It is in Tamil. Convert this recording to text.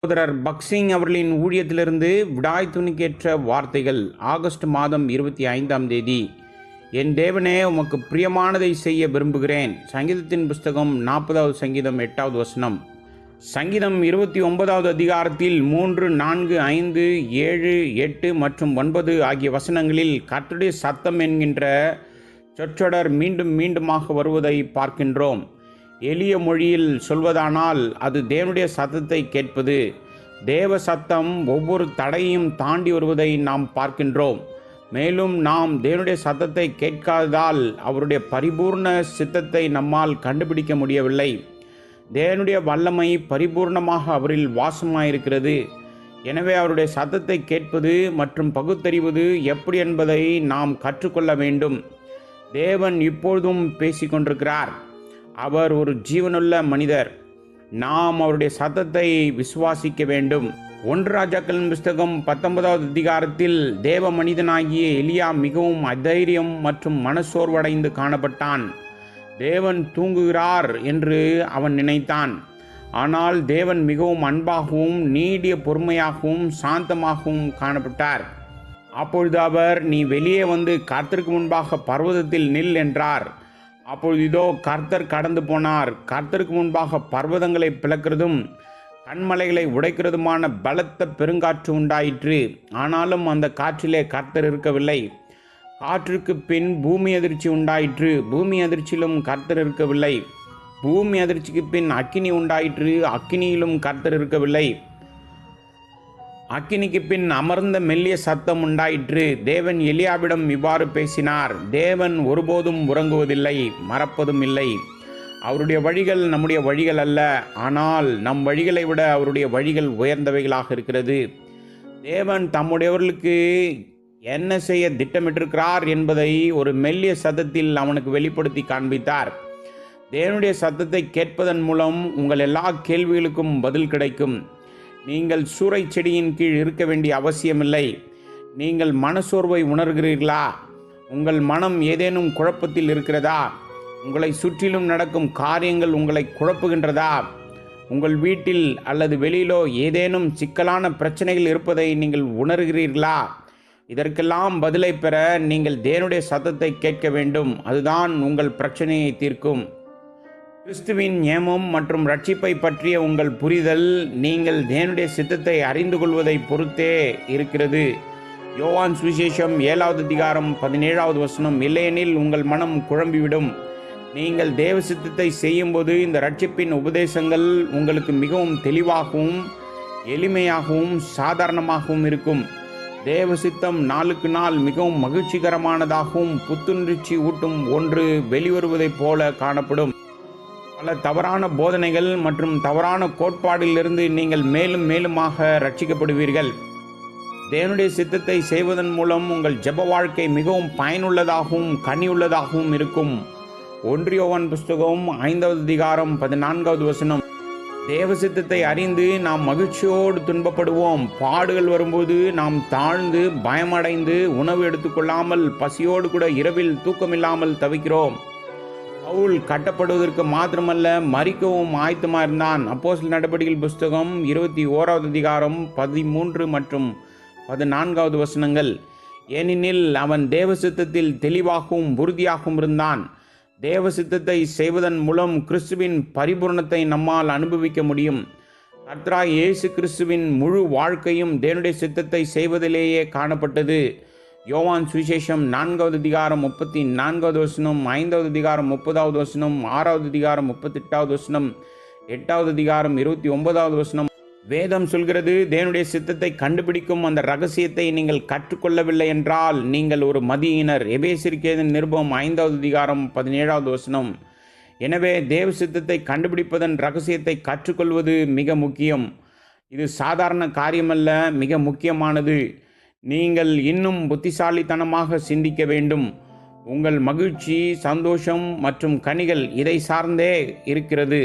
சகோதரர் பக்சிங் அவர்களின் ஊழியத்திலிருந்து விடாய் துணிக்கேற்ற வார்த்தைகள். ஆகஸ்ட் மாதம் 25ஆம் தேதி. என் தேவனே, உமக்கு பிரியமானதை செய்ய விரும்புகிறேன். சங்கீதத்தின் புஸ்தகம் 40வது சங்கீதம் 8வது வசனம். சங்கீதம் 29வது அதிகாரத்தில் 3, 4, 5, 7, 8 மற்றும் 9 ஆகிய வசனங்களில் கர்த்தருடைய சத்தம் என்கின்ற சொற்றொடர் மீண்டும் மீண்டுமாக வருவதை பார்க்கின்றோம். எளிய மொழியில் சொல்வதானால் அது தேவனுடைய சத்தத்தை கேட்பது. தேவ சத்தம் ஒவ்வொரு தடையும் தாண்டி வருவதை நாம் பார்க்கின்றோம். மேலும் நாம் தேவனுடைய சத்தத்தை கேட்காததால் அவருடைய பரிபூர்ண சித்தத்தை நம்மால் கண்டுபிடிக்க முடியவில்லை. தேவனுடைய வல்லமை பரிபூர்ணமாக அவரில் வாசமாயிருக்கிறது. எனவே அவருடைய சத்தத்தை கேட்பது மற்றும் பகுத்தறிவது எப்படி என்பதை நாம் கற்றுக்கொள்ள வேண்டும். தேவன் இப்பொழுதும் பேசிக்கொண்டிருக்கிறார். அவர் ஒரு ஜீவனுள்ள மனிதர். நாம் அவருடைய சத்தத்தை விசுவாசிக்க வேண்டும். 1 ராஜாக்களின் புஸ்தகம் 19வது அதிகாரத்தில் தேவ மனிதனாகிய எலியா மிகவும் அதைரியம் மற்றும் மனசோர்வடைந்து காணப்பட்டான். தேவன் தூங்குகிறார் என்று அவன் நினைத்தான். ஆனால் தேவன் மிகவும் அன்பாகவும் நீடிய பொறுமையாகவும் சாந்தமாகவும் காணப்பட்டார். அப்பொழுது அவர், நீ வெளியே வந்து கர்த்தருக்கு முன்பாக பர்வதத்தில் நில் என்றார். அப்பொழுது இதோ கர்த்தர் கடந்து போனார். கர்த்தருக்கு முன்பாக பர்வதங்களை பிளக்கிறதும் கண்மலைகளை உடைக்கிறதுமான பலத்த பெருங்காற்று உண்டாயிற்று. ஆனாலும் அந்த காற்றிலே கர்த்தர் இருக்கவில்லை. காற்றுக்கு பின் பூமி அதிர்ச்சி உண்டாயிற்று. பூமி அதிர்ச்சியிலும் கர்த்தர் இருக்கவில்லை. பூமி அதிர்ச்சிக்கு பின் அக்கினி உண்டாயிற்று. அக்கினியிலும் கர்த்தர் இருக்கவில்லை. அக்கினிக்கு பின் அமர்ந்த மெல்லிய சத்தம் உண்டாயிற்று. தேவன் எலியாவிடம் இவ்வாறு பேசினார். தேவன் ஒருபோதும் உறங்குவதில்லை, மறப்பதும் இல்லை. அவருடைய வழிகள் நம்முடைய வழிகள் அல்ல, ஆனால் நம் வழிகளை விட அவருடைய வழிகள் உயர்ந்தவைகளாக இருக்கிறது. தேவன் தம்முடையவர்களுக்கு என்ன செய்ய திட்டமிட்டிருக்கிறார் என்பதை ஒரு மெல்லிய சத்தத்தில் அவனுக்கு வெளிப்படுத்தி காண்பித்தார். தேவனுடைய சத்தத்தை கேட்பதன் மூலம் உங்கள் எல்லா கேள்விகளுக்கும் பதில் கிடைக்கும். நீங்கள் சூறை செடியின் கீழ் இருக்க வேண்டிய அவசியமில்லை. நீங்கள் மனசோர்வை உணர்கிறீர்களா? உங்கள் மனம் ஏதேனும் குழப்பத்தில் இருக்கிறதா? உங்களை சுற்றிலும் நடக்கும் காரியங்கள் உங்களை குழப்புகின்றதா? உங்கள் வீட்டில் அல்லது வெளியிலோ ஏதேனும் சிக்கலான பிரச்சனைகள் இருப்பதை நீங்கள் உணர்கிறீர்களா? இதற்கெல்லாம் பதிலை பெற நீங்கள் தேவனுடைய சத்தத்தை கேட்க வேண்டும். அதுதான் உங்கள் பிரச்சனையை தீர்க்கும். கிறிஸ்துவின் நியமம் மற்றும் ரட்சிப்பை பற்றிய உங்கள் புரிதல் நீங்கள் தேவனுடைய சித்தத்தை அறிந்து கொள்வதை பொறுத்தே இருக்கிறது. யோவான் சுவிசேஷம் 7வது அதிகாரம் 17வது வசனம். இல்லையெனில் உங்கள் மனம் குழம்பிவிடும். நீங்கள் தேவ சித்தத்தை செய்யும்போது இந்த ரட்சிப்பின் உபதேசங்கள் உங்களுக்கு மிகவும் தெளிவாகவும் எளிமையாகவும் சாதாரணமாகவும் இருக்கும். தேவ சித்தம் நாளுக்கு நாள் மிகவும் மகிழ்ச்சிகரமானதாகவும் புத்துணர்ச்சி ஊட்டும் ஒன்று வெளிவருவதைப் போல காணப்படும். பல தவறான போதனைகள் மற்றும் தவறான கோட்பாடிலிருந்து நீங்கள் மேலும் மேலுமாக ரட்சிக்கப்படுவீர்கள். தேவனுடைய சித்தத்தை செய்வதன் மூலம் உங்கள் ஜெப வாழ்க்கை மிகவும் பயனுள்ளதாகவும் கனியுள்ளதாகவும் இருக்கும். 1 யோவான் புஸ்தகம் 5வது அதிகாரம் 14வது வசனம். தேவ சித்தத்தை அறிந்து நாம் மகிழ்ச்சியோடு துன்பப்படுவோம். பாடுகள் வரும்போது நாம் தாழ்ந்து பயமடைந்து உணவு எடுத்துக்கொள்ளாமல் பசியோடு கூட இரவில் தூக்கமில்லாமல் தவிக்கிறோம். பவுல் கட்டப்படுவதற்கு மாத்திரமல்ல, மரிக்கவும் ஆயத்தமாக இருந்தான். அப்போஸ்தலர் நடபடிகள் புஸ்தகம் 21வது அதிகாரம் 13 மற்றும் 14வது வசனங்கள். ஏனெனில் அவன் தேவ சித்தத்தில் தெளிவாகவும் உறுதியாகவும் இருந்தான். தேவ சித்தத்தை செய்வதன் மூலம் கிறிஸ்துவின் பரிபூரணத்தை நம்மால் அனுபவிக்க முடியும். கர்த்தராகிய இயேசு கிறிஸ்துவின் முழு வாழ்க்கையும் தேவனுடைய சித்தத்தை செய்வதிலேயே காணப்பட்டது. யோவான் சுவிசேஷம் 4வது அதிகாரம் 34வது வசனம், 5வது அதிகாரம் 30வது வசனம், 6வது அதிகாரம் 38வது வசனம், 8வது அதிகாரம் 29வது வசனம். வேதம் சொல்கிறது, தேவனுடைய சித்தத்தை கண்டுபிடிக்கும் அந்த ரகசியத்தை நீங்கள் கற்றுக்கொள்ளவில்லை என்றால் நீங்கள் ஒரு மதியினர். எபேசியருக்கு எழுதின நிருபம் 5வது அதிகாரம் 17வது வசனம். எனவே தேவ சித்தத்தை கண்டுபிடிப்பதன் ரகசியத்தை கற்றுக்கொள்வது மிக முக்கியம். இது சாதாரண காரியமல்ல, மிக முக்கியமானது. நீங்கள் இன்னும் புத்திசாலித்தனமாக சிந்திக்க வேண்டும். உங்கள் மகிழ்ச்சி, சந்தோஷம் மற்றும் கனிகள் இதை சார்ந்தே இருக்கிறது.